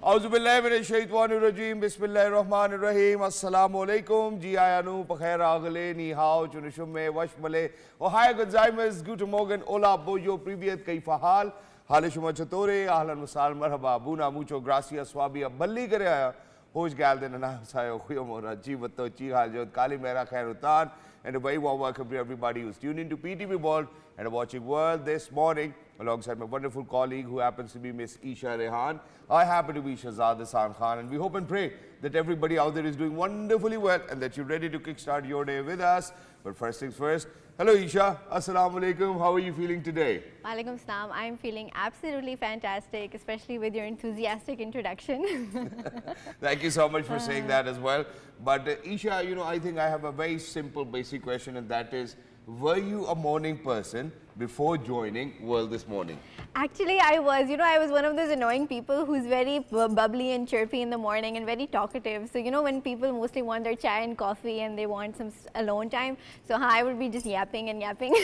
Auzubillahiminash-shaytanir-rajeem. Bismillahir-rahmanir-rahim. Assalamualaikum. Ji ayanu, pakhair agale, ni hao, chunishumme, washmale. Ohai gozaima's, guten Morgen, hola, bojo, privyet, kaifa hal. Hale shuma chatore, ahlan wasal, marhaba, buna, mucho, gracias, swabia, balli kare aya. Hosh galden ana sayo khuyo mora, jivato, chi haljot, kali mera khairutan. And a very warm welcome to everybody who's tuned into PTV World and watching World this morning alongside my wonderful colleague who happens to be Miss Eesha Rehan. I happen to be Shahzad Khan, and we hope and pray that everybody out there is doing wonderfully well and that you're ready to kickstart your day with us. But first things first, hello Eesha, Assalamu alaikum, how are you feeling today? Walaikum salam, I'm feeling absolutely fantastic, especially with your enthusiastic introduction. Thank you so much for saying that as well. But Eesha, you know, I think I have a very simple basic question, and that is, were you a morning person before joining World this morning? Actually, I was. You know, I was one of those annoying people who's very bubbly and chirpy in the morning and very talkative. So, you know, when people mostly want their chai and coffee and they want some alone time, so I would be just yapping and yapping.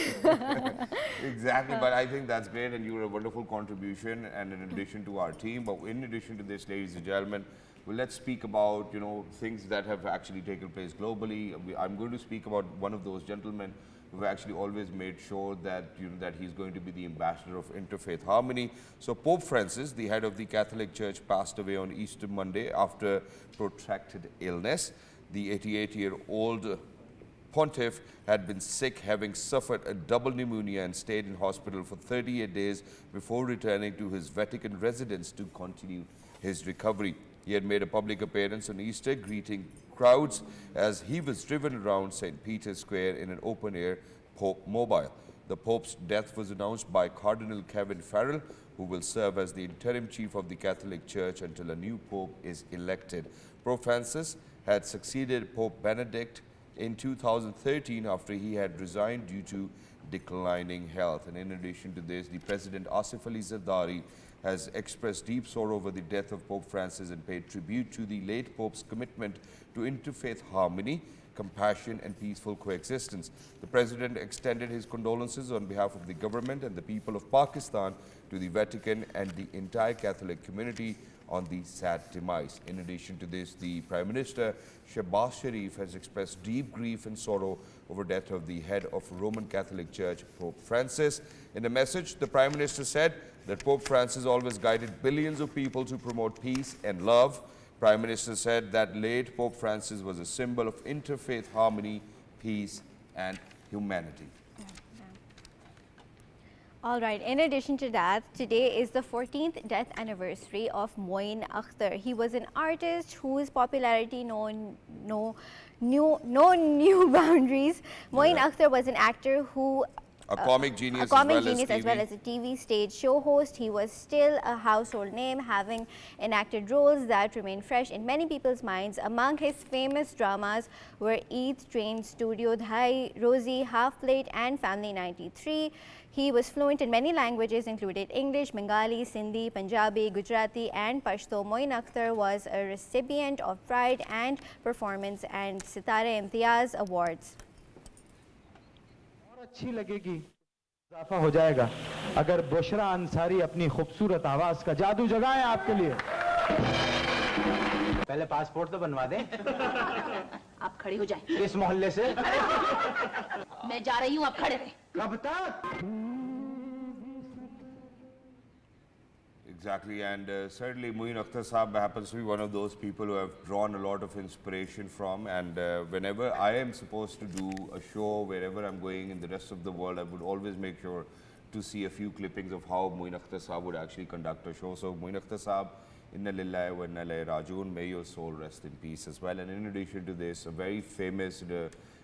Exactly, but I think that's great, and you were a wonderful contribution and an addition to our team. But in addition to this, ladies and gentlemen, well, let's speak about, you know, things that have actually taken place globally. I'm going to speak about one of those gentlemen who've actually always made sure that, you know, that he's going to be the ambassador of interfaith harmony. So Pope Francis, the head of the Catholic Church, passed away on Easter Monday after protracted illness. The 88-year-old pontiff had been sick, having suffered a double pneumonia and stayed in hospital for 38 days before returning to his Vatican residence to continue his recovery. He had made a public appearance on Easter, greeting crowds as he was driven around St. Peter's Square in an open-air Pope mobile. The Pope's death was announced by Cardinal Kevin Farrell, who will serve as the interim chief of the Catholic Church until a new Pope is elected. Pope Francis had succeeded Pope Benedict in 2013 after he had resigned due to declining health. And in addition to this, the President Asif Ali Zardari has expressed deep sorrow over the death of Pope Francis and paid tribute to the late Pope's commitment to interfaith harmony, compassion and peaceful coexistence. The President extended his condolences on behalf of the government and the people of Pakistan to the Vatican and the entire Catholic community on the sad demise. In addition to this, the Prime Minister Shehbaz Sharif has expressed deep grief and sorrow over death of the head of Roman Catholic Church, Pope Francis. In a message, the Prime Minister said that Pope Francis always guided billions of people to promote peace and love. Prime Minister said that late Pope Francis was a symbol of interfaith harmony, peace and humanity. All right, in addition to that, today is the 14th death anniversary of Moin Akhtar. He was an artist whose popularity knew no new boundaries. Moin Akhtar was an actor who a comic genius, as well as a TV stage show host. He was still a household name, having enacted roles that remain fresh in many people's minds. Among his famous dramas were Eid, Train Studio, Dhai, Rosie, Half Plate and Family 93. He was fluent in many languages, including English, Bengali, Sindhi, Punjabi, Gujarati and Pashto. Moin Akhtar was a recipient of Pride and Performance and Sitare Imtiaz Awards. अच्छी लगेगी इजाफा हो जाएगा अगर बुशरा अंसारी अपनी खूबसूरत आवाज का जादू जगाएं आपके लिए पहले पासपोर्ट तो बनवा दें आप खड़े हो जाएं इस मोहल्ले से मैं जा रही हूं आप खड़े रहें कब तक Exactly, and certainly Moin Akhtar Saab happens to be one of those people who have drawn a lot of inspiration from, and whenever I am supposed to do a show, wherever I'm going in the rest of the world, I would always make sure to see a few clippings of how Moin Akhtar Saab would actually conduct a show. So Moin Akhtar Saab, Inna Lillahi wa Inna Ilaihi Rajiun, may your soul rest in peace as well. And in addition to this, a very famous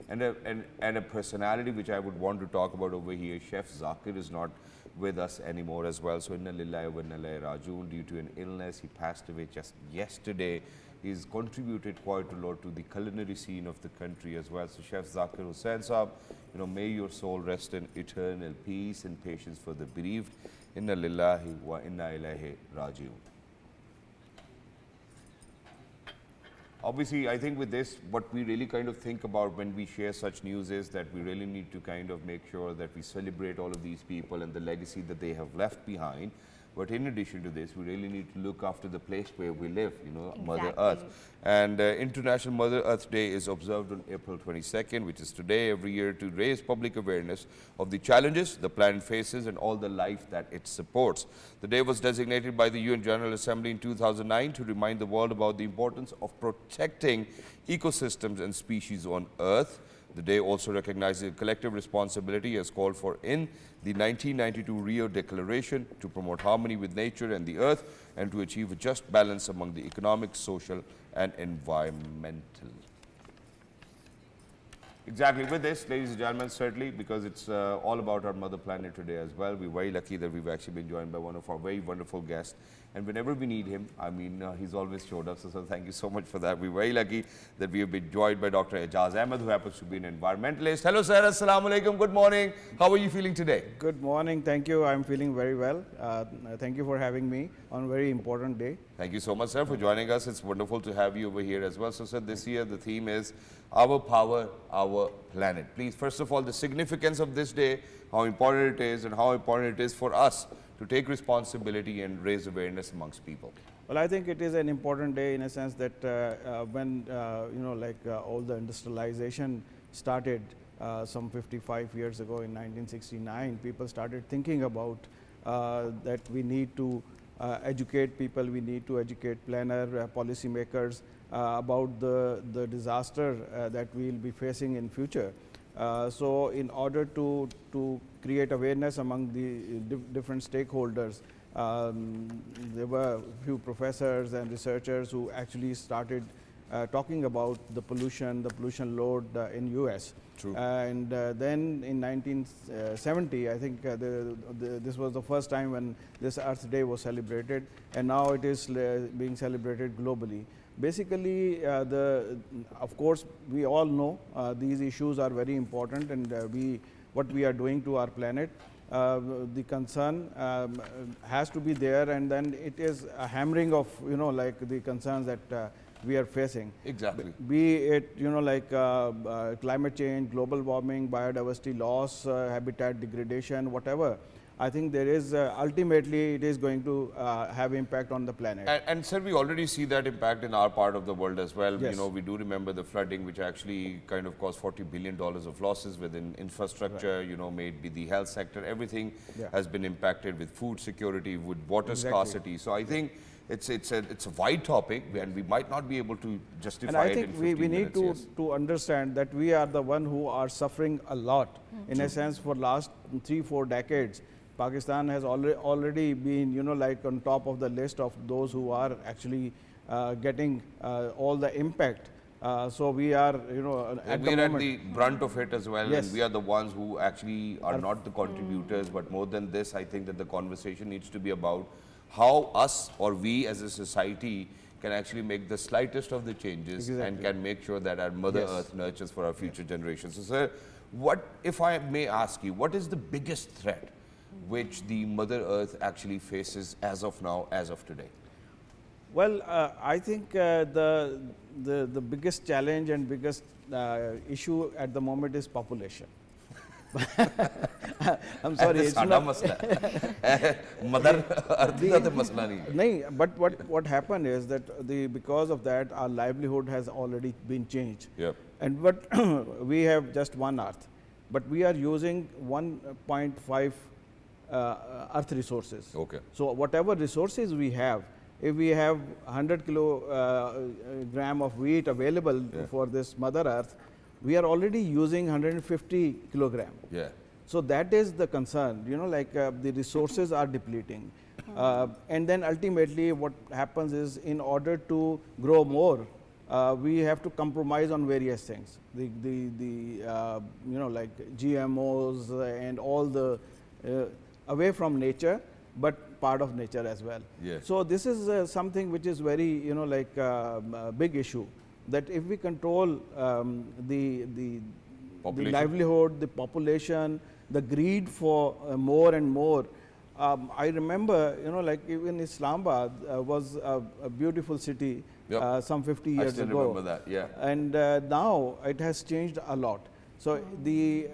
and a personality which I would want to talk about over here, Chef Zakir is not with us anymore as well. So Inna Lillahi wa Inna Ilaihi Rajiun, due to an illness, he passed away just yesterday. He's contributed quite a lot to the culinary scene of the country as well. So Chef Zakir Hussain Saab, you know, may your soul rest in eternal peace and patience for the bereaved. Inna Lillahi wa Inna Ilaihi Rajiun. Obviously, I think with this, what we really kind of think about when we share such news is that we really need to kind of make sure that we celebrate all of these people and the legacy that they have left behind. But in addition to this, we really need to look after the place where we live, you know, Mother Exactly. Earth. And International Mother Earth Day is observed on April 22nd, which is today, every year, to raise public awareness of the challenges the planet faces and all the life that it supports. The day was designated by the UN General Assembly in 2009 to remind the world about the importance of protecting ecosystems and species on Earth. The day also recognizes collective responsibility as called for in the 1992 Rio Declaration to promote harmony with nature and the earth and to achieve a just balance among the economic, social and environmental. Exactly. With this, ladies and gentlemen, certainly, because it's all about our mother planet today as well, we're very lucky that we've actually been joined by one of our very wonderful guests. And whenever we need him, I mean, he's always showed up. So thank you so much for that. We're very lucky that we have been joined by Dr. Ejaz Ahmad, who happens to be an environmentalist. Hello, sir. Assalamu alaikum. Good morning. How are you feeling today? Good morning. Thank you. I'm feeling very well. Thank you for having me on a very important day. Thank you so much, sir, for joining us. It's wonderful to have you over here as well. So, sir, this year the theme is Our Power, Our Planet. Please, first of all, the significance of this day, how important it is and how important it is for us to take responsibility and raise awareness amongst people. Well, I think it is an important day in a sense that when, all the industrialization started some 55 years ago in 1969, people started thinking about that we need to educate people, we need to educate planner, policymakers about the disaster that we will be facing in future. So in order to create awareness among the different stakeholders, there were a few professors and researchers who actually started talking about the pollution load in US. True. And then in 1970, I think this was the first time when this Earth Day was celebrated, and now it is being celebrated globally. Basically, of course, we all know these issues are very important, and what we are doing to our planet, the concern has to be there, and then it is a hammering of the concerns that we are facing. Exactly. Be it climate change, global warming, biodiversity loss, habitat degradation, whatever. I think there is ultimately it is going to have impact on the planet. And sir, we already see that impact in our part of the world as well. Yes. You know, we do remember the flooding, which actually kind of caused $40 billion of losses within infrastructure, Right. you know, maybe the health sector, everything Yeah. has been impacted with food security, with water Exactly. scarcity. So I think it's a wide topic, and we might not be able to justify And I it think in 15 we need minutes, yes. to understand that we are the one who are suffering a lot. In a sense, for last 3-4 decades, Pakistan has already been, on top of the list of those who are actually getting all the impact. So we are, at the We're moment. at the brunt of it as well, Yes. and we are the ones who actually are not the contributors. But more than this, I think that the conversation needs to be about how us or we as a society can actually make the slightest of the changes and Exactly. can make sure that our Mother Yes. Earth nurtures for our future generations. So, sir, what, if I may ask you, what is the biggest threat which the Mother Earth actually faces as of now, as of today? Well, I think the biggest challenge and biggest issue at the moment is population. I'm sorry, it's ਸਾਡਾ not. ਮਸਲਾ ਹੈ mother ਅਰਥ ਦਾ ਤੇ ਮਸਲਾ ਨਹੀਂ ਹੈ No, but what happened is that because of that, our livelihood has already been changed. Yep. And but we have just one Earth, but we are using 1.5 Earth resources. Okay. So whatever resources we have, if we have 100 kilogram of wheat available for this Mother Earth, we are already using 150 kilogram. Yeah. So that is the concern, the resources are depleting. And then ultimately what happens is, in order to grow more, we have to compromise on various things. Like GMOs and all the away from nature, but part of nature as well. Yeah. So this is something which is very, a big issue. That if we control the Population. livelihood, the population, the greed for more and more. I remember, even Islamabad was a beautiful city Yep. some 50 I years still ago. remember that, yeah. And now it has changed a lot. So the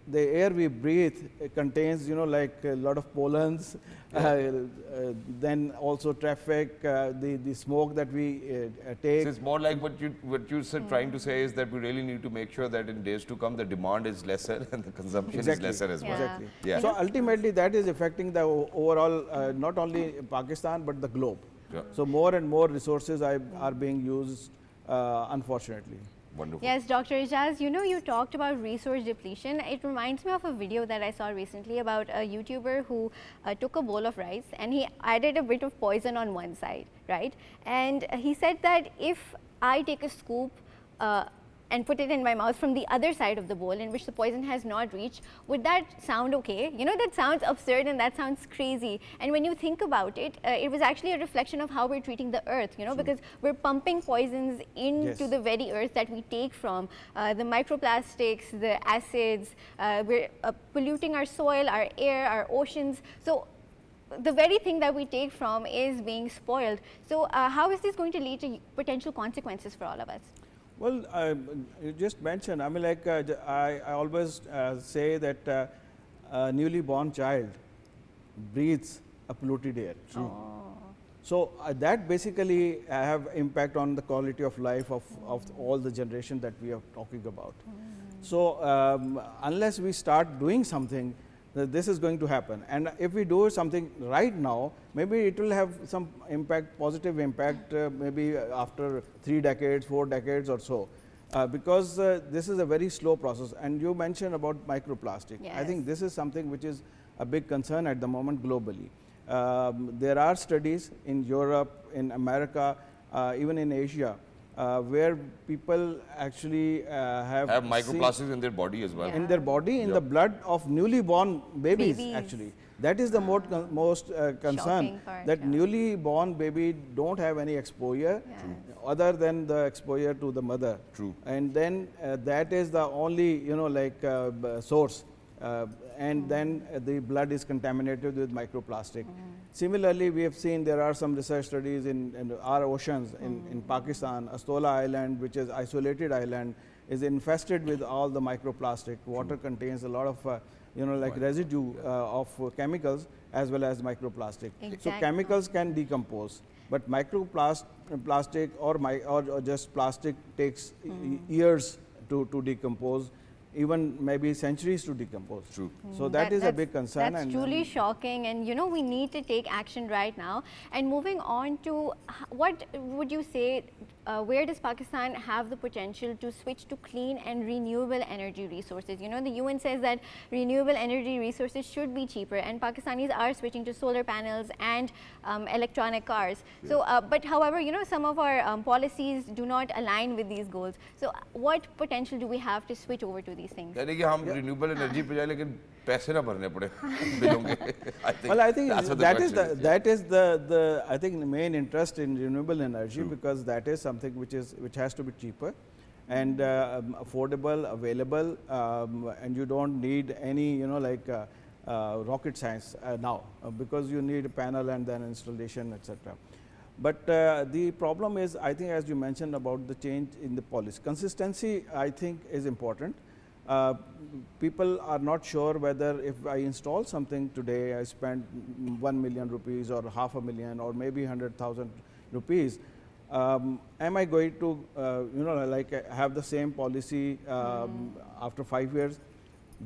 the air we breathe contains, like a lot of pollens, then also traffic, the smoke that we take. So it's more like what you're trying to say is that we really need to make sure that in days to come the demand is lesser and the consumption is lesser as well. Exactly. Yeah. So ultimately that is affecting the overall, not only Pakistan but the globe. Yeah. So more and more resources are being used, unfortunately. Wonderful. Yes, Dr. Ejaz, you talked about resource depletion. It reminds me of a video that I saw recently about a YouTuber who took a bowl of rice and he added a bit of poison on one side, right? And he said that if I take a scoop and put it in my mouth from the other side of the bowl in which the poison has not reached, would that sound okay? That sounds absurd and that sounds crazy. And when you think about it, it was actually a reflection of how we're treating the earth, because we're pumping poisons into the very earth that we take from, the microplastics, the acids, we're polluting our soil, our air, our oceans. So the very thing that we take from is being spoiled. So how is this going to lead to potential consequences for all of us? Well, you just mentioned, I always say that a newly born child breathes a polluted air. So that basically have impact on the quality of life of all the generation that we are talking about. So unless we start doing something, this is going to happen. And if we do something right now, maybe it will have some impact, positive impact, maybe after 3 decades, 4 decades or so. Because this is a very slow process. And you mentioned about microplastic. Yes. I think this is something which is a big concern at the moment globally. There are studies in Europe, in America, even in Asia, where people actually have microplastics in their body as well. in their body, in the blood of newly born babies, actually. That is the most concern, part, that newly born baby don't have any exposure other than the exposure to the mother. True. And then that is the only, source. And then the blood is contaminated with microplastic. Similarly, we have seen there are some research studies in our oceans in Pakistan. Astola Island, which is isolated island, is infested with all the microplastic. Water contains a lot of residue of chemicals as well as microplastic. Exactly. So chemicals can decompose, but microplastic or just plastic takes years to decompose, even maybe centuries to decompose. True. So that is a big concern. That's truly shocking, and we need to take action right now. And moving on to, what would you say, where does Pakistan have the potential to switch to clean and renewable energy resources? The UN says that renewable energy resources should be cheaper, and Pakistanis are switching to solar panels and electronic cars. So, but however, some of our policies do not align with these goals. So, what potential do we have to switch over to these things? यानी कि हम renewable energy पे जाए लेकिन पैसे ना भरने पड़े बिलों के. Well, I think that's what the that is question that is the I think the main interest in renewable energy, because that is something which has to be cheaper and affordable, available, and you don't need any rocket science now, because you need a panel and then installation, etc. But the problem is, I think, as you mentioned about the change in the policy, consistency, I think, is important. People are not sure whether if I install something today, I spend 1 million rupees or $500,000 or maybe 100,000 rupees. Am I going to, have the same policy after 5 years?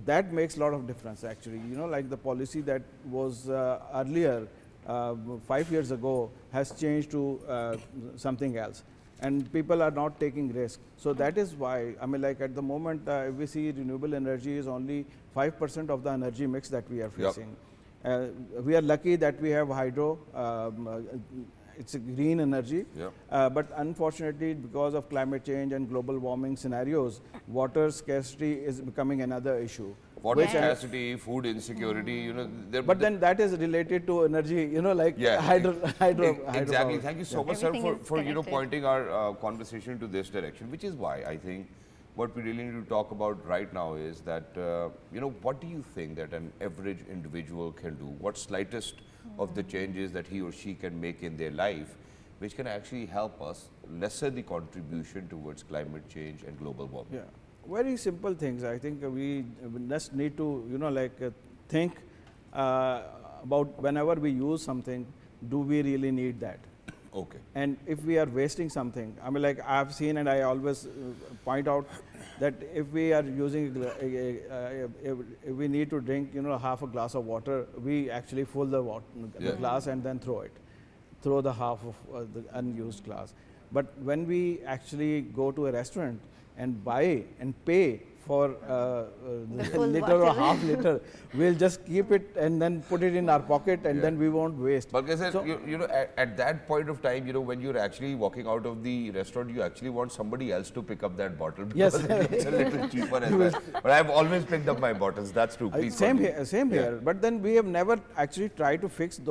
That makes a lot of difference, actually. Like the policy that was earlier, 5 years ago, has changed to something else. And people are not taking risk. So that is why, at the moment, we see renewable energy is only 5% of the energy mix that we are facing. We are lucky that we have hydro. It's a green energy. But unfortunately, because of climate change and global warming scenarios, water scarcity is becoming another issue. Water scarcity, food insecurity, But then that is related to energy, hydro. Exactly. Thank you so much, sir, Everything for is pointing our conversation to this direction, which is why I think what we really need to talk about right now is that, what do you think that an average individual can do? What slightest of the changes that he or she can make in their life, which can actually help us lessen the contribution towards climate change and global warming? Very simple things. I think we just need to, think about whenever we use something, do we really need that? Okay. And if we are wasting something, I mean, like I've seen, and I always point out that if we are using, if we need to drink, half a glass of water, we actually fill the the glass and then throw the half of the unused glass. But when we actually go to a restaurant and buy and pay for the full liter or bottle. half liter, we'll just keep it and then put it in our pocket, and then we won't waste. But Qaisar, So- at that point of time, when you're actually walking out of the restaurant, you actually want somebody else to pick up that bottle because Yes. it's a little cheaper as well. But I've always picked up my bottles. That's true. Please Same continue. here, same Yeah. here. But then we have never actually tried to fix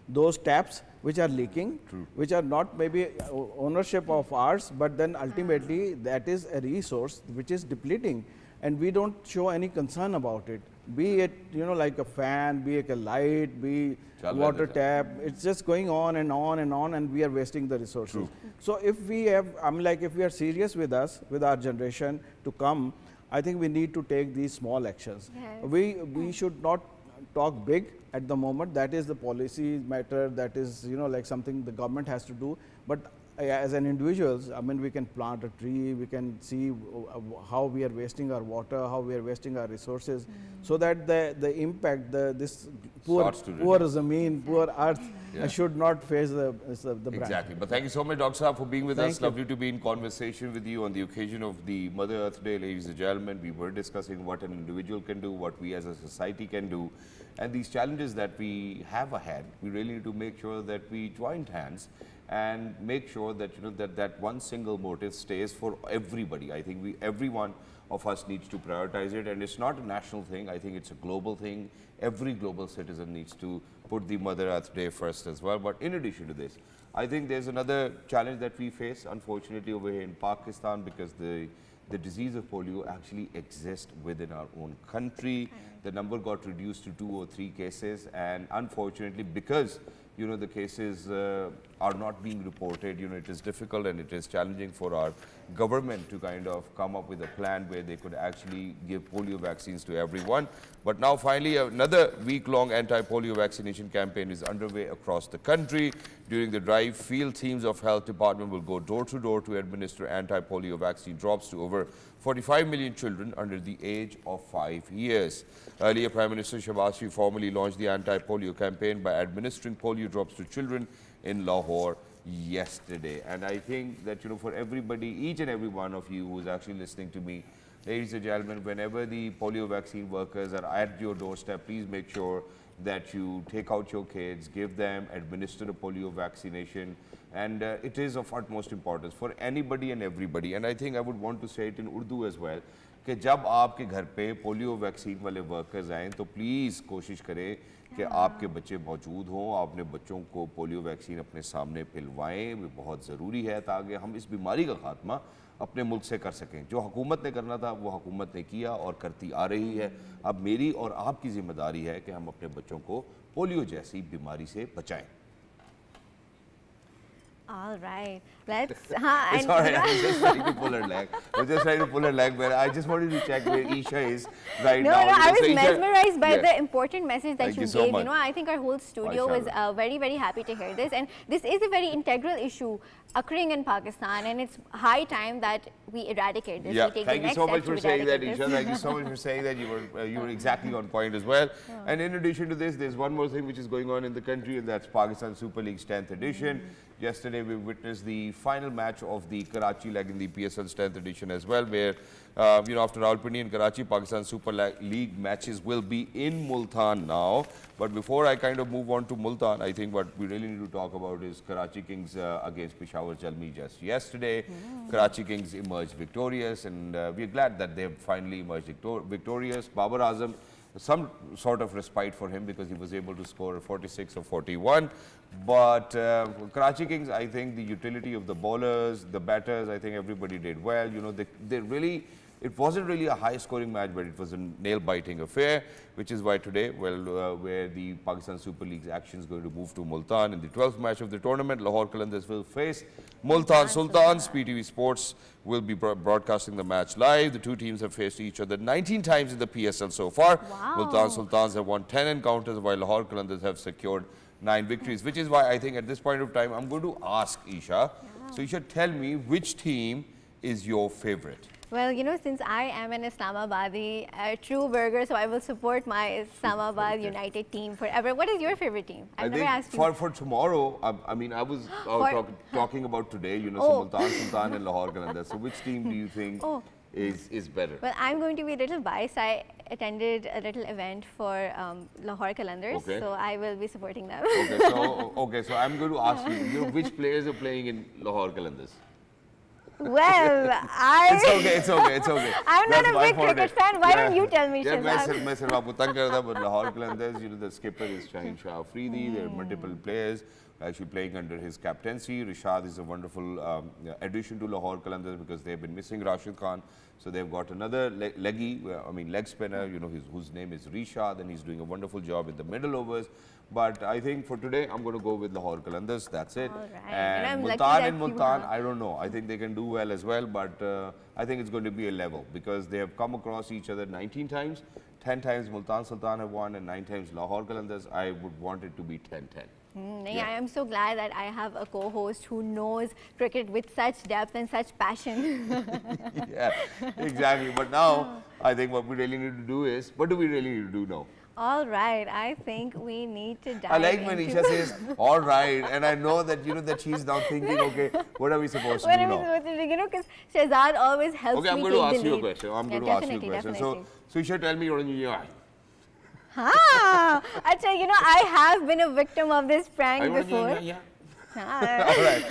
those taps which are leaking, which are not maybe ownership of ours, but then ultimately that is a resource which is depleting, and we don't show any concern about it. Be it like a fan, be it a light, be Chal raha water hai. tap. It's just going on and on and on, and we are wasting the resources. So if we have, if we are serious with our generation to come, I think we need to take these small actions. Yes. We should not talk big at the moment. That is the policy matter. That is like something the government has to do. But as an individuals, we can plant a tree. We can see how we are wasting our water, how we are wasting our resources, so that the impact, this poor Starts to poor reduce. Zameen, poor earth should not face the brand. Exactly. But thank you so much, Dr. Saab, for being with Thank us. you. Lovely to be in conversation with you on the occasion of the Mother Earth Day, ladies and gentlemen. We were discussing what an individual can do, what we as a society can do, and these challenges that we have ahead. We really need to make sure that we join hands and make sure that that one single motive stays for everybody. I think every one of us needs to prioritize it, and it's not a national thing. I think it's a global thing. Every global citizen needs to put the Mother Earth Day first as well. But in addition to this, I think there's another challenge that we face, unfortunately, over here in Pakistan, because the disease of polio actually exists within our own country. The number got reduced to 2 or 3 cases, and unfortunately, because the cases are not being reported, it is difficult and it is challenging for our government to kind of come up with a plan where they could actually give polio vaccines to everyone. But now finally another week-long anti-polio vaccination campaign is underway across the country. During the drive, field teams of health department will go door to door to administer anti-polio vaccine drops to over 45 million children under the age of 5 years. Earlier, Prime Minister Shahzad formally launched the anti-polio campaign by administering polio drops to children in Lahore yesterday. And I think that, for everybody, each and every one of you who is actually listening to me, ladies and gentlemen, whenever the polio vaccine workers are at your doorstep, please make sure that you take out your kids, give them, administer a polio vaccination. And it is of utmost importance for anybody and everybody. And I think I would want to say it in Urdu as well, कि जब आपके घर पे polio vaccine वाले workers आएँ तो please कोशिश करें कि आपके बच्चे मौजूद हों, आपने बच्चों को पोलियो वैक्सीन अपने सामने पिलवाएं, वो बहुत ज़रूरी है ताकि हम इस बीमारी का खात्मा अपने मुल्क से कर सकें। जो हुकूमत ने करना था वो हुकूमत ने किया और करती आ रही है। अब मेरी और आपकी ज़िम्मेदारी है कि हम अपने बच्चों को पोलियो जैसी बीमारी से बचाएं। All right, let's. It's all right. I was just trying to pull her leg. I was just trying to pull her leg, but I just wanted to check where Eesha is right No, now. no, I So was Eesha- mesmerized by Yes. the important message that Thank you you so gave. much. I think our whole studio was very, very happy to hear this. And this is a very integral issue occurring in Pakistan, and it's high time that we eradicate this. Yeah, we take thank the you next so step much to for saying that, eradicate Eesha. this. Thank you so much for saying that. You were exactly on point as well. And in addition to this, there's one more thing which is going on in the country, and that's Pakistan Super League's 10th edition. Yesterday, we witnessed the final match of the Karachi leg in the PSL's 10th edition as well, where, after Rawalpindi and Karachi, Pakistan Super League matches will be in Multan now. But before I kind of move on to Multan, I think what we really need to talk about is Karachi Kings against Peshawar Jalmi just yesterday. Karachi Kings emerged victorious, and we're glad that they've finally emerged victorious. Babar Azam, some sort of respite for him because he was able to score 46 or 41. But Karachi Kings, I think the utility of the bowlers, the batters, I think everybody did well. They really It wasn't really a high-scoring match, but it was a nail-biting affair, which is why today, where the Pakistan Super League's action is going to move to Multan in the 12th match of the tournament. Lahore Qalandars will face Multan Sultans. PTV Sports will be broadcasting the match live. The two teams have faced each other 19 times in the PSL so far. Wow. Multan Sultans have won 10 encounters, while Lahore Qalandars have secured 9 victories, which is why I think at this point of time, I'm going to ask Eesha. So Eesha, tell me, which team is your favorite? Well, you know, since I am an Islamabadi true burger, so I will support my Islamabad United team forever. What is your favorite team? I've never asked you. For tomorrow, I mean, I was talking about today, you know, so Multan Sultan and Lahore Qalandars. So which team do you think is better? Well, I'm going to be a little biased. I attended a little event for Lahore Qalandars, so I will be supporting them. Okay, so I'm going to ask you, you know, which players are playing in Lahore Qalandars? Well, It's okay. I'm not a big cricket fan. Why don't you tell me, Shahzad? मैं सिर्फ आपको तंग कर रहा था, but Lahore Qalandars, you know, the skipper is Shaheen Shah Afridi. There are multiple players actually playing under his captaincy. Rashad is a wonderful addition to Lahore Qalandars because they've been missing Rashid Khan. So they've got another leg spinner, you know, whose name is Rishad, and he's doing a wonderful job in the middle overs. But I think for today, I'm going to go with Lahore Qalandars. That's it. All right. And Multan, I don't know. I think they can do well as well, but I think it's going to be a level because they have come across each other 19 times. 10 times Multan Sultan have won and 9 times Lahore Qalandars. I would want it to be 10-10. I am so glad that I have a co-host who knows cricket with such depth and such passion. Yeah, exactly. But now, I think what we really need to do is, what do we really need to do now? All right, I think we need to dive I like when into Eesha says, all right, and I know that, you know, that she's now thinking, okay, what are we supposed to what do are we now? supposed to do? You know, because Shahzad always helps Okay, I'm me going to take ask the you a lead. question. I'm going to Yeah, ask you a question. definitely. So Eesha, tell me Urdu AI. Acha, you know, I have been a victim of this prank before. All right.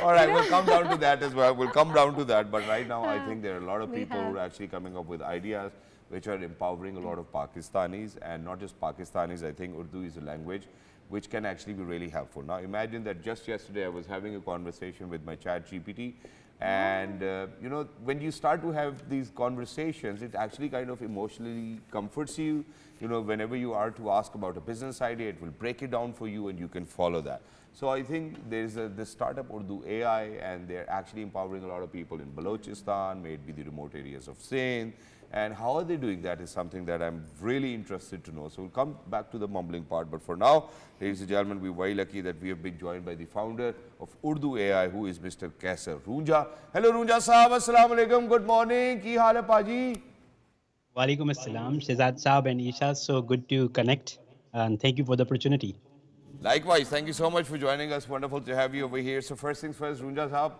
All right, we'll come down to that as well. We'll come down to that. But right now, I think there are a lot of people who are actually coming up with ideas which are empowering a lot of Pakistanis, and not just Pakistanis. I think Urdu is a language which can actually be really helpful. Now, imagine that just yesterday I was having a conversation with my chat GPT, and you know, when you start to have these conversations, it actually kind of emotionally comforts you. You know, whenever you are to ask about a business idea, it will break it down for you and you can follow that. So I think there's this startup Urdu AI, and they're actually empowering a lot of people in Balochistan, maybe the remote areas of Sindh. And how are they doing that is something that I'm really interested to know. So we'll come back to the mumbling part. But for now, ladies and gentlemen, we're very lucky that we have been joined by the founder of Urdu AI, who is Mr. Qaisar Roonjha. Hello, Roonjha Sahab. Assalamu alaikum. Good morning. Ki haal hai, Paji? Walaikum Assalam, Shahzad Saab and Eesha. So good to connect, and thank you for the opportunity. Likewise, thank you so much for joining us. Wonderful to have you over here. So first things first, Roonjha Sahab,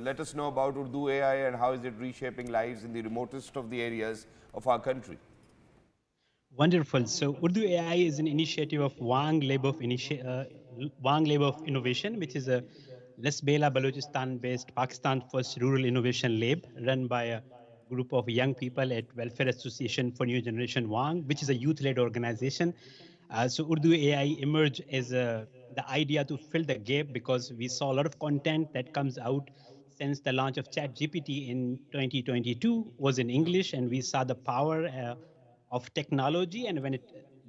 let us know about Urdu AI and how is it reshaping lives in the remotest of the areas of our country. Wonderful. So Urdu AI is an initiative of Wang Lab of Innovation, which is a Lasbela, Balochistan-based Pakistan first rural innovation lab run by a group of young people at Welfare Association for New Generation Wang, which is a youth-led organization. So Urdu AI emerged as the idea to fill the gap because we saw a lot of content that comes out since the launch of ChatGPT in 2022 was in English, and we saw the power of technology. And when it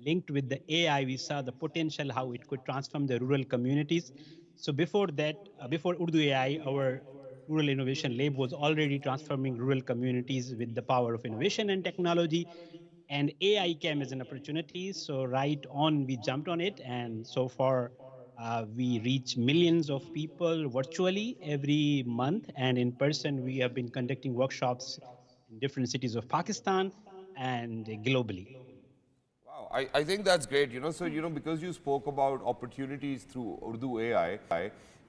linked with the AI, we saw the potential how it could transform the rural communities. So before that, before Urdu AI, our Rural Innovation Lab was already transforming rural communities with the power of innovation and technology. And AI came as an opportunity. So right on, we jumped on it. And so far, we reach millions of people virtually every month. And in person, we have been conducting workshops in different cities of Pakistan and globally. Wow, I think that's great. You know, so, you know, because you spoke about opportunities through Urdu AI,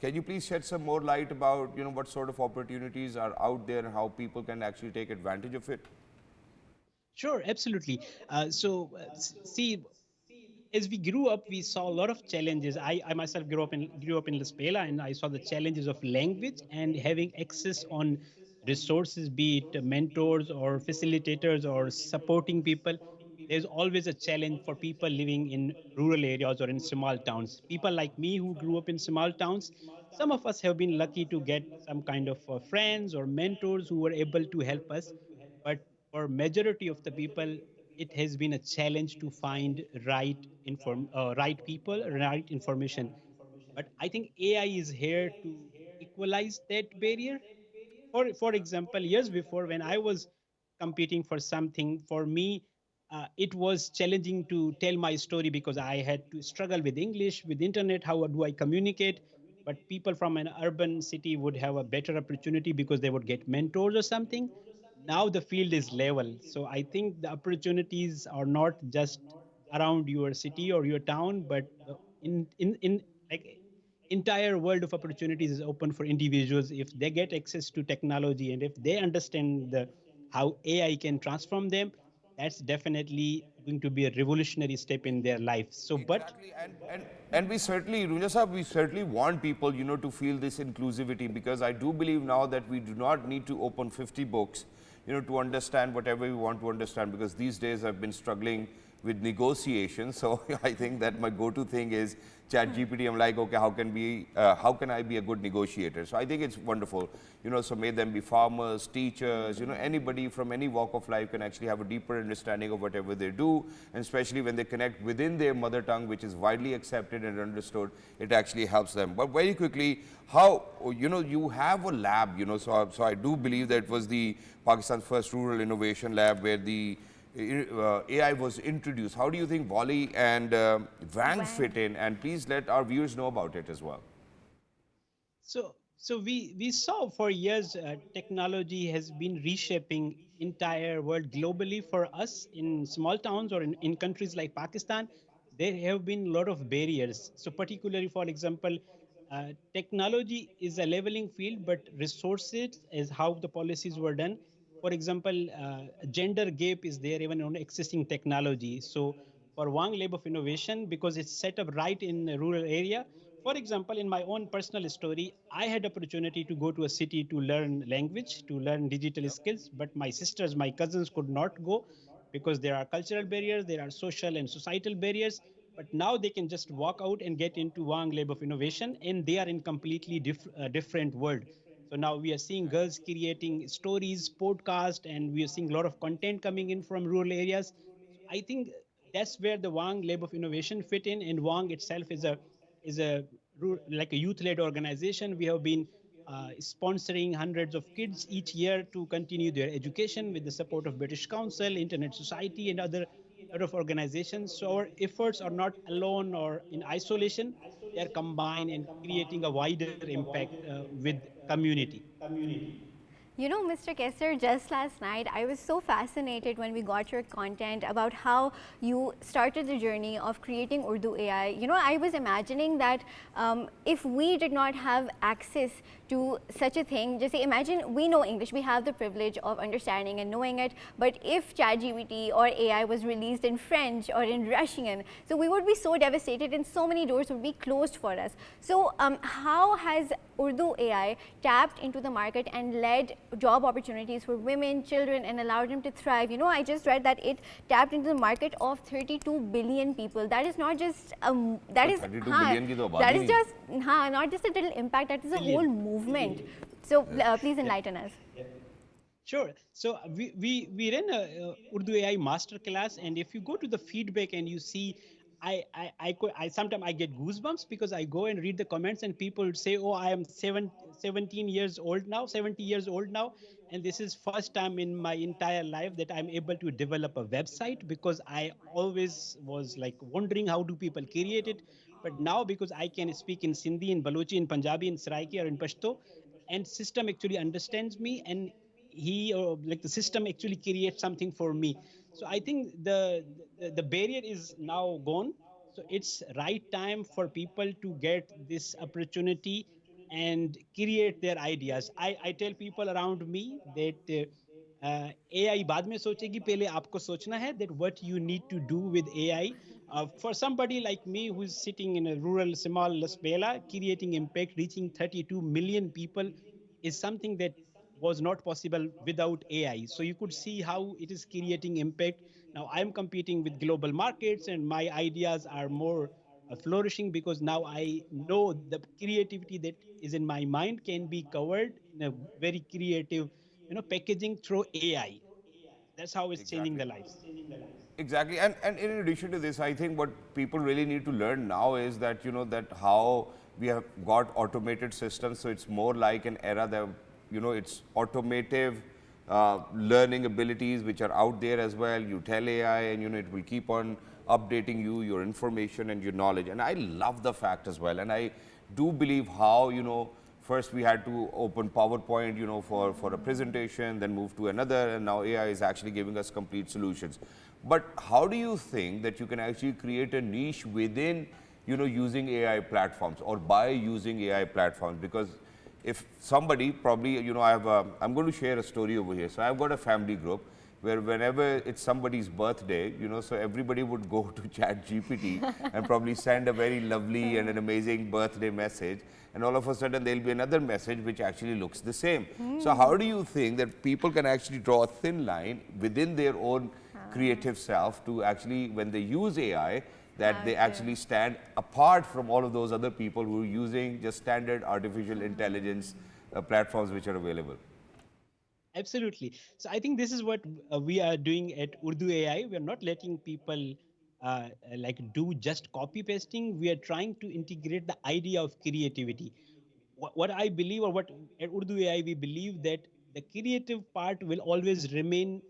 can you please shed some more light about, you know, what sort of opportunities are out there and how people can actually take advantage of it? Sure, absolutely. See, as we grew up, we saw a lot of challenges. I myself grew up in Lasbela, and I saw the challenges of language and having access on resources, be it mentors or facilitators or supporting people. There's always a challenge for people living in rural areas or in small towns. People like me who grew up in small towns, some of us have been lucky to get some kind of friends or mentors who were able to help us, but for majority of the people, it has been a challenge to find right people, right information. But I think AI is here to equalize that barrier. For example, years before, when I was competing for something, for me, it was challenging to tell my story because I had to struggle with English, with internet. How do I communicate? But people from an urban city would have a better opportunity because they would get mentors or something. Now the field is level, so I think the opportunities are not just around your city or your town, but in like entire world of opportunities is open for individuals if they get access to technology and if they understand how AI can transform them. That's definitely going to be a revolutionary step in their life. So, but Exactly, and we certainly, Roonjha sahab, we certainly want people, to feel this inclusivity, because I do believe now that we do not need to open 50 books, to understand whatever we want to understand, because these days I've been struggling with negotiation. So I think that my go-to thing is Chat GPT. I'm like, okay, how can I be a good negotiator? So I think it's wonderful. So may them be farmers, teachers, anybody from any walk of life can actually have a deeper understanding of whatever they do, and especially when they connect within their mother tongue, which is widely accepted and understood, it actually helps them. But very quickly, how, you have a lab, so I do believe that it was the Pakistan's first rural innovation lab where the AI was introduced. How do you think Wally and Wang fit in? And please let our viewers know about it as well. So we saw for years technology has been reshaping entire world globally. For us in small towns or in countries like Pakistan, there have been a lot of barriers. So particularly, for example, technology is a leveling field, but resources is how the policies were done. For example, gender gap is there even on existing technology. So for one lab of innovation, because it's set up right in a rural area. For example, in my own personal story, I had opportunity to go to a city to learn language, to learn digital skills, but my sisters, my cousins could not go because there are cultural barriers, there are social and societal barriers. But now they can just walk out and get into Wang Lab of Innovation, and they are in completely different world. So now we are seeing girls creating stories, podcast, and we are seeing a lot of content coming in from rural areas. So I think that's where the Wang Lab of Innovation fit in, and Wang itself is a like a youth-led organization. We have been sponsoring hundreds of kids each year to continue their education with the support of British Council, Internet Society, and other lot of organizations. So our efforts are not alone or in isolation; they are combined and creating a wider impact with community. You know, Mr. Qaisar, just last night, I was so fascinated when we got your content about how you started the journey of creating Urdu AI. You know, I was imagining that if we did not have access to such a thing, just say, imagine we know English, we have the privilege of understanding and knowing it, but if ChatGPT or AI was released in French or in Russian, so we would be so devastated and so many doors would be closed for us. So how has Urdu AI tapped into the market and led job opportunities for women, children, and allowed them to thrive? You know, I just read that it tapped into the market of 32 billion people. That is not just that is 32 billion की तो that आबादी is नहीं। just not just a little impact. That is a whole movement. So please enlighten us. Sure. So we ran a Urdu AI masterclass, and if you go to the feedback and you see, I sometimes I get goosebumps because I go and read the comments and people would say, "Oh, I am 17 years old now, 70 years old now, and this is first time in my entire life that I'm able to develop a website because I always was like wondering how do people create it, but now because I can speak in Sindhi, in Balochi, in Punjabi, in Saraiki, or in Pashto, and system actually understands me and he like the system actually creates something for me. So I think the barrier is now gone, so it's right time for people to get this opportunity and create their ideas. I tell people around me that AI बाद में सोचेगी पहले आपको सोचना है that what you need to do with AI. For somebody like me who's sitting in a rural small Las Bela, creating impact, reaching 32 million people is something that was not possible without AI. So you could see how it is creating impact. Now I'm competing with global markets and my ideas are more flourishing because now I know the creativity that is in my mind can be covered in a very creative, packaging through AI. That's how it's changing Exactly. the lives. Exactly, and in addition to this, I think what people really need to learn now is that that how we have got automated systems. So it's more like an era that it's automative learning abilities which are out there as well. You tell AI, and it will keep on updating you, your information and your knowledge. And I love the fact as well, and I do believe how first we had to open PowerPoint, for a presentation, then move to another, and now AI is actually giving us complete solutions. But how do you think that you can actually create a niche within, using AI platforms or by using AI platforms? Because if somebody probably, I'm going to share a story over here. So I've got a family group where whenever it's somebody's birthday, so everybody would go to Chat GPT and probably send a very lovely and an amazing birthday message. And all of a sudden there'll be another message which actually looks the same. So how do you think that people can actually draw a thin line within their own creative self to actually, when they use AI, that they actually stand apart from all of those other people who are using just standard artificial intelligence platforms which are available? Absolutely. So I think this is what we are doing at Urdu AI. We are not letting people like do just copy pasting. We are trying to integrate the idea of creativity. What I believe, or what at Urdu AI we believe, that the creative part will always remain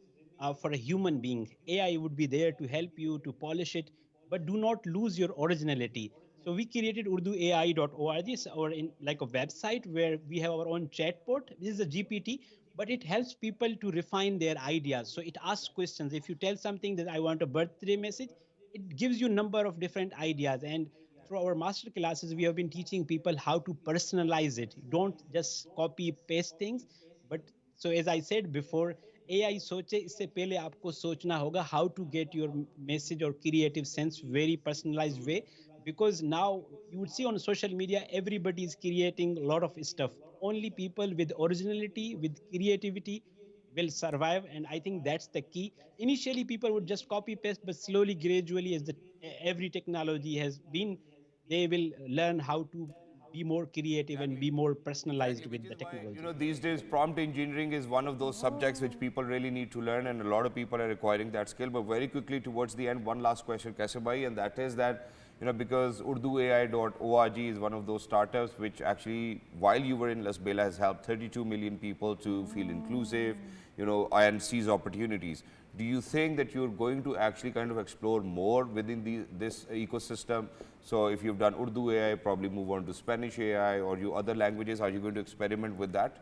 for a human being. AI would be there to help you to polish it, but do not lose your originality. So we created urduai.org, or in like a website where we have our own chatbot. This is a GPT, but it helps people to refine their ideas. So it asks questions. If you tell something that I want a birthday message, it gives you a number of different ideas. And through our master classes, we have been teaching people how to personalize it. Don't just copy paste things, but so as I said before, AI सोचे इससे पहले आपको सोचना होगा how to get your message or creative sense very personalized way, because now you would see on social media everybody is creating a lot of stuff. Only people with originality, with creativity will survive, and I think that's the key. Initially people would just copy paste, but slowly, gradually, as the every technology has been, they will learn how to be more creative and be more personalized Exactly, which with the is why, technology. these days prompt engineering is one of those subjects which people really need to learn, and a lot of people are acquiring that skill. But very quickly towards the end, one last question, Kaise bhai, and that is that, because urduai.org is one of those startups which actually, while you were in Las Bela, has helped 32 million people to feel inclusive, and seize opportunities. Do you think that you're going to actually kind of explore more within this ecosystem? So if you've done Urdu AI, probably move on to Spanish AI or you other languages. Are you going to experiment with that?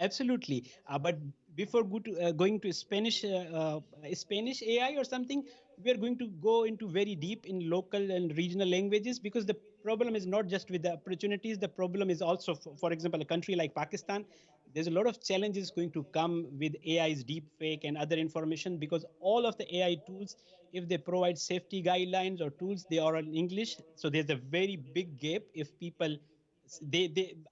Absolutely. But before going to Spanish AI or something, we are going to go into very deep in local and regional languages, because the problem is not just with the opportunities. The problem is also, for example, a country like Pakistan. There's a lot of challenges going to come with AI's deep fake and other information, because all of the AI tools, if they provide safety guidelines or tools, they are in English. So there's a very big gap. If people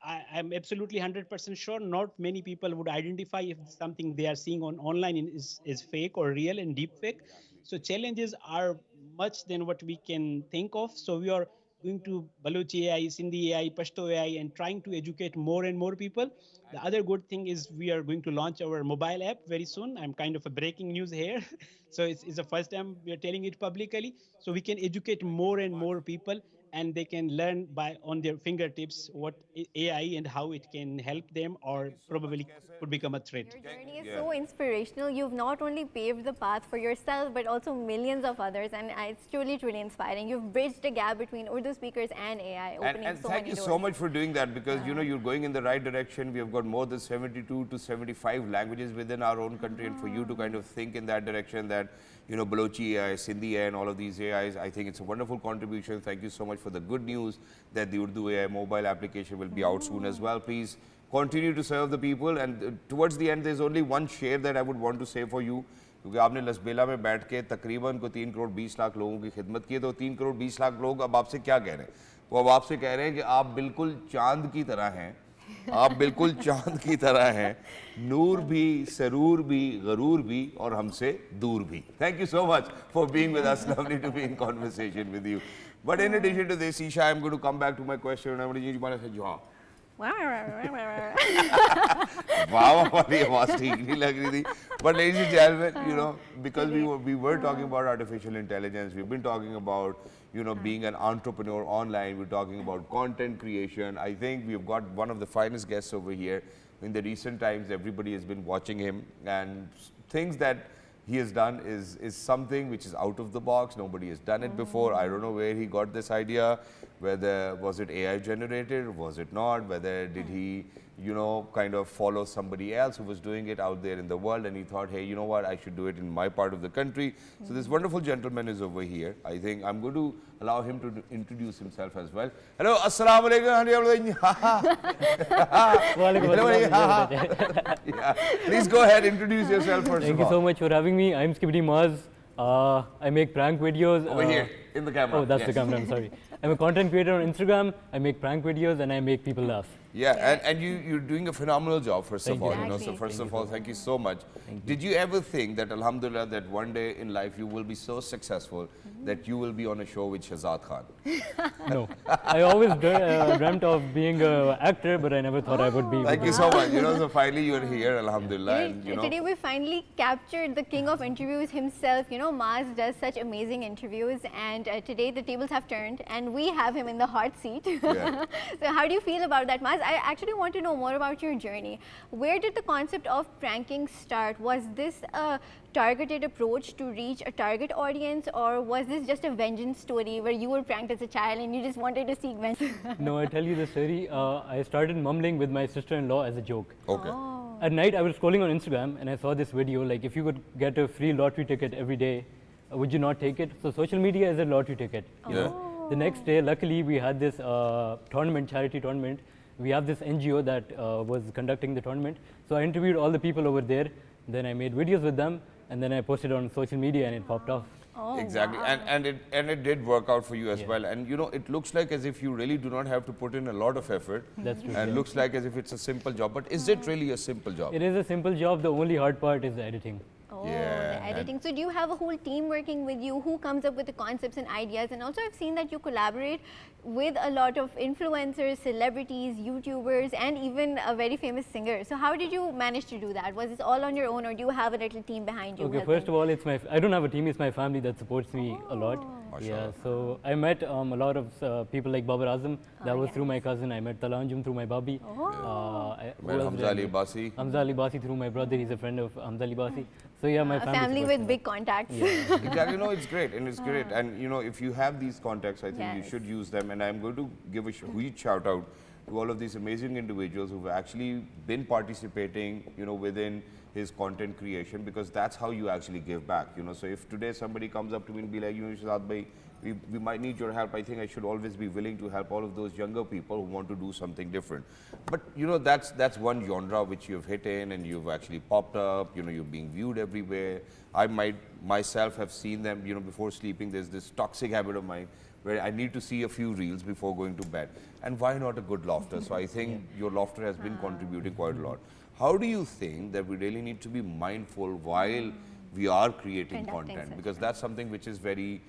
I'm absolutely 100% sure not many people would identify if something they are seeing on online is fake or real and deep fake. So challenges are much than what we can think of. So we are going to Balochi AI, Sindhi AI, Pashto AI, and trying to educate more and more people. The other good thing is we are going to launch our mobile app very soon. I'm kind of a breaking news here. So it's the first time we are telling it publicly. So we can educate more and more people, and they can learn by on their fingertips what AI and how it can help them, Thank or you so much, probably Kaise. could become a threat. Your journey is Yeah. so inspirational. You've not only paved the path for yourself, but also millions of others, and it's truly, truly inspiring. You've bridged the gap between Urdu speakers and AI, opening And so thank many you doors. so much for doing that, because you're going in the right direction. We have got more than 72 to 75 languages within our own country, and for you to kind of think in that direction, that Balochi AI, Sindhi AI, and all of these AIs, I think it's a wonderful contribution. Thank you so much for the good news that the Urdu AI mobile application will be out soon as well. Please continue to serve the people, and towards the end there's only one share that I would want to say for you, क्योंकि आपने लसबेला में बैठ के तकरीबन को 3 करोड़ 20 लाख लोगों की खिदमत की है, तो 3 करोड़ 20 लाख लोग अब आपसे क्या कह रहे हैं? वो अब आपसे कह रहे हैं कि आप बिल्कुल चांद की तरह हैं, आप बिल्कुल चांद की तरह हैं, नूर भी, सरूर भी, गरूर भी और हमसे दूर भी. Thank you so much for being with us. Lovely to be in conversation with you. But in addition to this, Eesha, I'm going to come back to my question. I'm going to use my Wow, वाली आवाज ठीक नहीं लग रही थी. But ladies and gentlemen, you know, because we were talking about artificial intelligence, we've been talking about, you know, being an entrepreneur online. We're talking about content creation. I think we've got one of the finest guests over here. In the recent times, everybody has been watching him, and things that he has done is something which is out of the box. Nobody has done it before. I don't know where he got this idea, whether was it AI generated, was it not, whether did he, you know, kind of follow somebody else who was doing it out there in the world, and he thought, hey, you know what, I should do it in my part of the country. So this wonderful gentleman is over here. I think I'm going to allow him to introduce himself as well. Hello, assalamu alaikum. Yeah. Please go ahead, introduce yourself first Thank of you all. so much for having me. I'm Skibidi Maaz. I make prank videos. Over here, in the camera. Oh, that's Yes. the camera, I'm sorry. I'm a content creator on Instagram. I make prank videos and I make people laugh. Yeah, and you're doing a phenomenal job, first Thank of all. you. You know, so Exactly. first of all, thank you so much. Did you ever think that, alhamdulillah, that one day in life you will be so successful that you will be on a show with Shahzad Khan? No. I always dreamt of being an actor, but I never thought I would be. Thank you so much. You know, so finally you're here, alhamdulillah. And, you know, Today we finally captured the king of interviews himself. You know, Maaz does such amazing interviews, and today the tables have turned and we have him in the hot seat. Yeah. So how do you feel about that, Maaz? I actually want to know more about your journey. Where did the concept of pranking start? Was this a targeted approach to reach a target audience, or was this just a vengeance story where you were pranked as a child and you just wanted to seek vengeance? No, I tell you the story. I started mumbling with my sister-in-law as a joke. okay. Oh. At night, I was scrolling on Instagram and I saw this video, like if you could get a free lottery ticket every day, would you not take it? So social media is a lottery ticket. You Yeah. know? The next day, luckily, we had this tournament, charity tournament. We have this NGO that was conducting the tournament. So I interviewed all the people over there. Then I made videos with them, and then I posted on social media, and it popped off. Oh, Exactly, wow. and it did work out for you as well. And you know, it looks like as if you really do not have to put in a lot of effort. That's true. And yeah. looks like as if it's a simple job. But is it really a simple job? It is a simple job. The only hard part is the editing. Oh, Yeah, the editing. So do you have a whole team working with you who comes up with the concepts and ideas? And also I've seen that you collaborate with a lot of influencers, celebrities, YouTubers, and even a very famous singer. So how did you manage to do that? Was this all on your own, or do you have a little team behind you? Okay, helping? first of all, I don't have a team. It's my family that supports me a lot. Yeah, so I met a lot of people like Babar Azam. That was yes. through my cousin. I met Talanjum through my Babi. Well, Hamza Ali Basi. Hamza Ali Basi through my brother. He's a friend of Hamza Ali Basi. So yeah, my A family supports with me. big contacts. Exactly, no, it's great, and it's great. And you know, if you have these contacts, I think you Yes. should use them. And I'm going to give a huge shout out to all of these amazing individuals who've actually been participating, you know, within his content creation, because that's how you actually give back. You know, so if today somebody comes up to me and be like, you know, Shahzad bhai, we might need your help. I think I should always be willing to help all of those younger people who want to do something different. But you know, that's one genre which you've hit in, and you've actually popped up. You know, you're being viewed everywhere. I might myself have seen them. You know, before sleeping, there's this toxic habit of mine where I need to see a few reels before going to bed. And why not a good laughter? So I think your laughter has been contributing quite a lot. How do you think that we really need to be mindful while we are creating Conducting content? such Because that's something which is very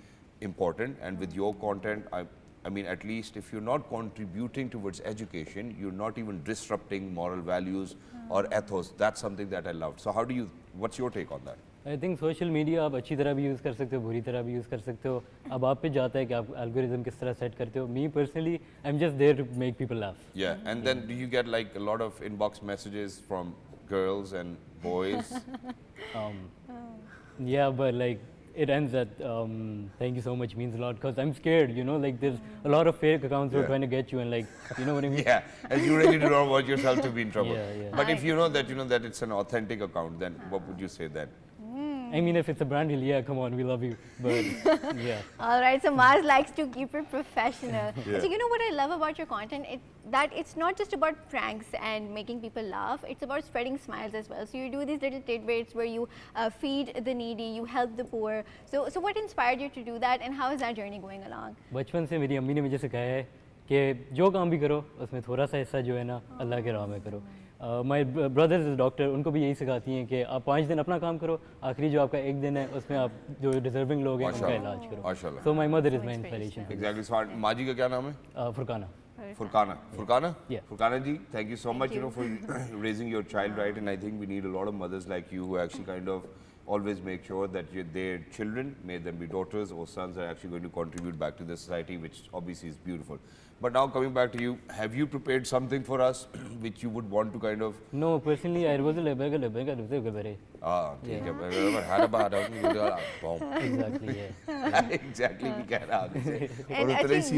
important. And with your content, I mean, at least if you're not contributing towards education, you're not even disrupting moral values or ethos. That's something that I loved. So what's your take on that? I think social media आप अच्छी तरह भी use कर सकते हो, बुरी तरह भी यूज़ कर सकते हो. अब आप पे जाता है कि आप algorithm किस तरह set करते हो. Me personally, I'm just there to make people laugh. Yeah, and then do you get like a lot of inbox messages from girls and boys? Yeah, but like it ends at thank you so much means a lot, because I'm scared, you know, like there's a lot of fake accounts who are Yeah. trying to get you, and like, you know what I mean? Yeah, and you really do not want yourself to be in trouble. Yeah, yeah. But if you know that it's an authentic account, then what would you say then? I mean, if it's a brand deal, yeah, come on, we love you. But yeah. All right, so Maaz likes to keep it professional. Yeah. So you know what I love about your content? That it's not just about pranks and making people laugh, it's about spreading smiles as well. So you do these little tidbits where you feed the needy, you help the poor. So what inspired you to do that, and how is that journey going along? बचपन से मेरी अम्मी ने मुझे सिखाया है कि जो काम भी करो उसमें थोड़ा सा हिस्सा जो है ना अल्लाह के राह में करो. माय ब्रदर्स इज डॉक्टर, उनको भी यही सिखाती हैं कि आप 5 दिन अपना काम करो, आखिरी जो आपका एक दिन है उसमें आप जो डिजर्विंग लोग हैं उनका इलाज करो. माशाल्लाह. So my mother is my inspiration. Exactly. So माँ जी का क्या नाम है? फुरकाना. Furqana? Yeah. Furqana ji, thank you so much, you. for raising your child right, and I think we need a lot of mothers like you who actually kind of always make sure that their children, may them be daughters or sons, are actually going to contribute back to the society, which obviously is beautiful. But now coming back to you, have you prepared something for us which you would want to kind of... No, personally, I was a labor. ठीक है, मैं हरा बहारा हूँ, Exactly, yeah. exactly, we can say. And actually,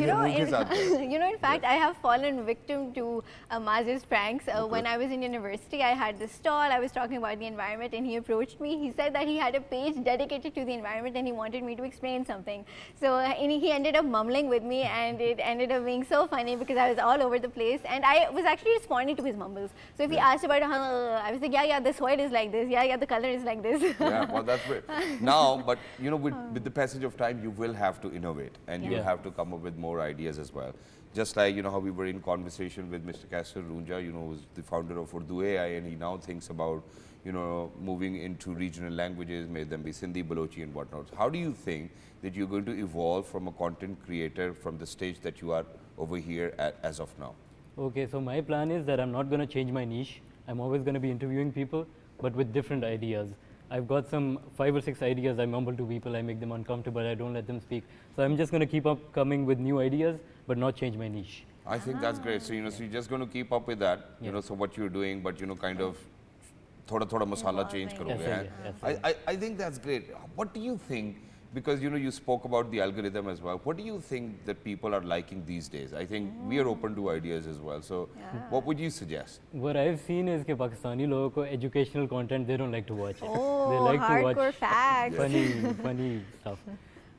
in fact, I have fallen victim to Maaz's pranks. When I was in university, I had this stall, I was talking about the environment, and he approached me. He said that he had a page dedicated to the environment and he wanted me to explain something. So he ended up mumbling with me, and it ended up being so funny because I was all over the place, and I was actually responding to his mumbles. So if he asked about, I was like, yeah, the soil is like this, yeah, the color is like this. Yeah, well, that's great. Now, but with the passage of time, you will have to innovate, and you have to come up with more ideas as well. Just like, how we were in conversation with Mr. Qaisar Roonjha, who's the founder of Urdu AI, and he now thinks about, moving into regional languages, may them be Sindhi, Balochi and whatnot. How do you think that you're going to evolve from a content creator from the stage that you are over here as of now? Okay, so my plan is that I'm not going to change my niche. I'm always going to be interviewing people, but with different ideas. I've got some 5 or 6 ideas. I mumble to people, I make them uncomfortable, I don't let them speak. So I'm just going to keep up coming with new ideas, but not change my niche. I think that's great. So, so you're just going to keep up with that, so what you're doing, but, kind of thoda masala change karoge. Yes, I think that's great. What do you think? Because, you spoke about the algorithm as well. What do you think that people are liking these days? I think we are open to ideas as well. So, what would you suggest? What I've seen is that Pakistani logo ko educational content, they don't like to watch it. Oh, they like to watch facts. funny stuff.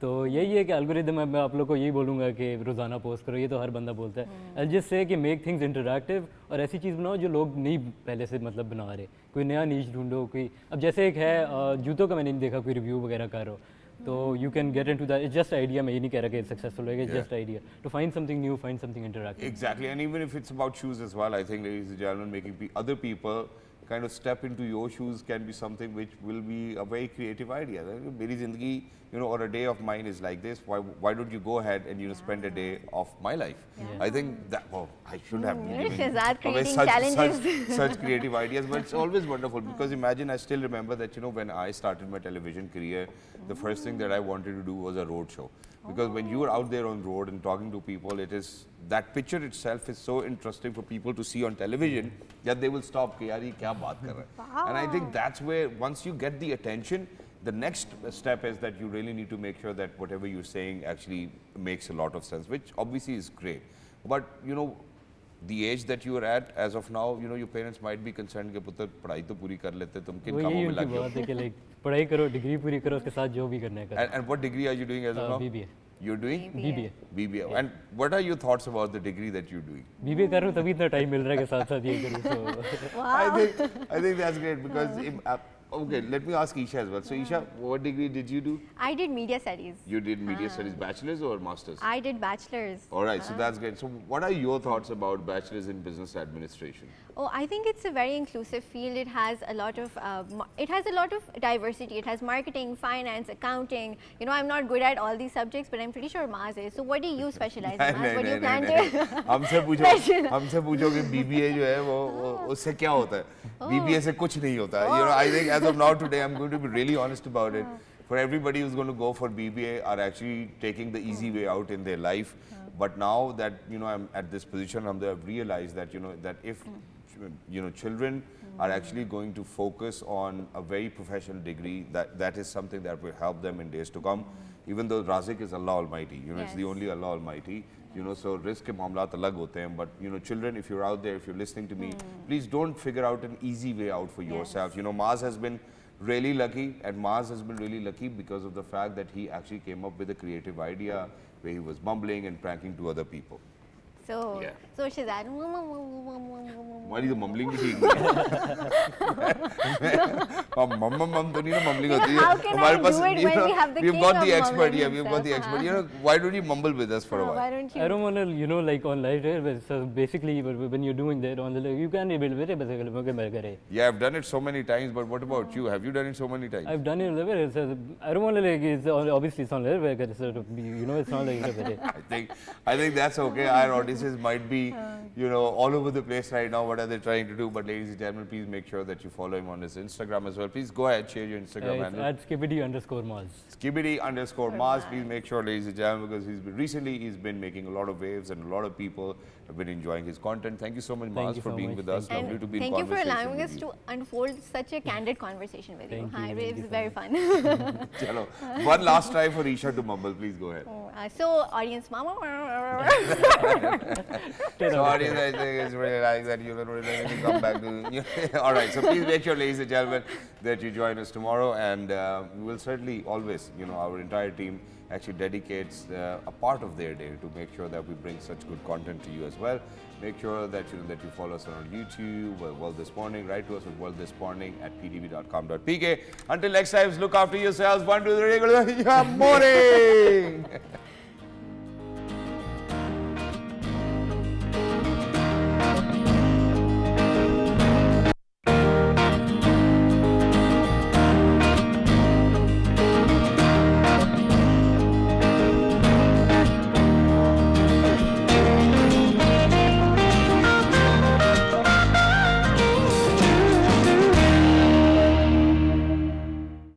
तो यही है कि algorithm में मैं आप लोग को यही बोलूँगा कि रोज़ाना पोस्ट करो, ये तो हर बंदा बोलता है. I'll just say कि make things interactive और ऐसी चीज़ बनाओ जो लोग नहीं पहले से मतलब बना रहे. कोई नया नीच ढूंढो, कोई अब जैसे एक है जूतों का मैंने नहीं देखा कोई रिव्यू वगैरह कर रहा हो. So you can get into that. It's just idea. मैं ये नहीं कह रहा कि successful होगा. It's just idea. To find something new, find something interactive. Exactly, and even if it's about shoes as well, I think, ladies and gentlemen, making other people kind of step into your shoes can be something which will be a very creative idea. मेरी ज़िंदगी, or a day of mine is like this. Why don't you go ahead and spend a day of my life? I think that. Oh, I shouldn't have been giving Shahzad creating such challenges. such creative ideas, but it's always wonderful because imagine, I still remember that when I started my television career, the first thing that I wanted to do was a road show. Because when you are out there on road and talking to people, it is that picture itself is so interesting for people to see on television that they will stop. Ki, yaar, ye kya baat kar raha hai? And I think that's where once you get the attention, the next step is that you really need to make sure that whatever you're saying actually makes a lot of sense, which obviously is great. But the age that you are at as of now, your parents might be concerned कि पुत्र पढ़ाई तो पूरी कर लेते, तुम किन कामों में लगे हो? बात है कि like पढ़ाई करो, डिग्री पूरी करो, उसके साथ जो भी करना है करो. And what degree are you doing as of now? BBA. You're doing BBA. BBA. And what are your thoughts about the degree that you're doing? BBA कर रहा हूँ तभी इतना टाइम मिल रहा है कि साथ-साथ ये करूँ. So I think that's great because okay, let me ask Eesha as well. So Eesha, what degree did you do? I did media studies. You did media studies, bachelor's or master's? I did bachelor's. All right, so that's great. So what are your thoughts about bachelor's in business administration? Oh, I think it's a very inclusive field. It has a lot of diversity. It has marketing, finance, accounting. I'm not good at all these subjects, but I'm pretty sure Maaz is. So what do you specialize in, Maaz? What do you plan to? हमसे पूछो कि BBA जो है वो उससे क्या होता है? BBA से कुछ नहीं होता. I think as of now today, I'm going to be really honest about it. For everybody who's going to go for BBA are actually taking the easy way out in their life. But now that I'm at this position, I've realized that that if children are actually going to focus on a very professional degree, that is something that will help them in days to come. Even though Razik is Allah Almighty, it's the only Allah Almighty. So risk ke mamlat alag hote hain, but children, if you're out there, if you're listening to me, please don't figure out an easy way out for yourself. Maaz has been really lucky, and Maaz has been really lucky because of the fact that he actually came up with a creative idea where he was mumbling and pranking to other people. So Shahzad. Why is the mumbling? Mum तो नहीं ना mumbling You know, होती how है. can हमारे I pass do it you when know, we have the we've king got of the expert. mumbling Yeah, we've got the himself, expert. You know, why don't you mumble with us for a Why while? don't you? I don't want to, you know, like on live there. So basically, when you're doing that on the, you can be able to. Yeah, I've done it so many times, but what about you? Have you done it so many times? I've done it. I don't want to like. It's obviously it's not live. So you know, it's not like. I think that's okay. Our audiences might be, you know, all over the place right now. What are they trying to do? But ladies and gentlemen, please make sure that you follow him on his Instagram as well. Please go ahead, share your Instagram It's handle. at @skibidi_Maaz. Skibidi_Maaz. Please make sure, ladies and gentlemen, because he's been making a lot of waves and a lot of people have been enjoying his content. Thank you so much, Thank Maaz, you for so being much. with us. Thank Lovely to be in Thank you for conversation allowing with us you. to unfold such a candid conversation with you. Thank you, Hi, thank Waves you is so very much. fun. Chalo. One last try for Eesha to mumble. Please go ahead. So, audience mama. So audience, I think it's really nice that you don't really come back to. All right, so please make sure, ladies and gentlemen, that you join us tomorrow, and we will certainly always, you know, our entire team actually dedicates a part of their day to make sure that we bring such good content to you as well. Make sure that you follow us on YouTube, World This Morning. Write to us at worldthismorning@ptv.com.pk. Until next time, look after yourselves. 1, 2, 3, good morning.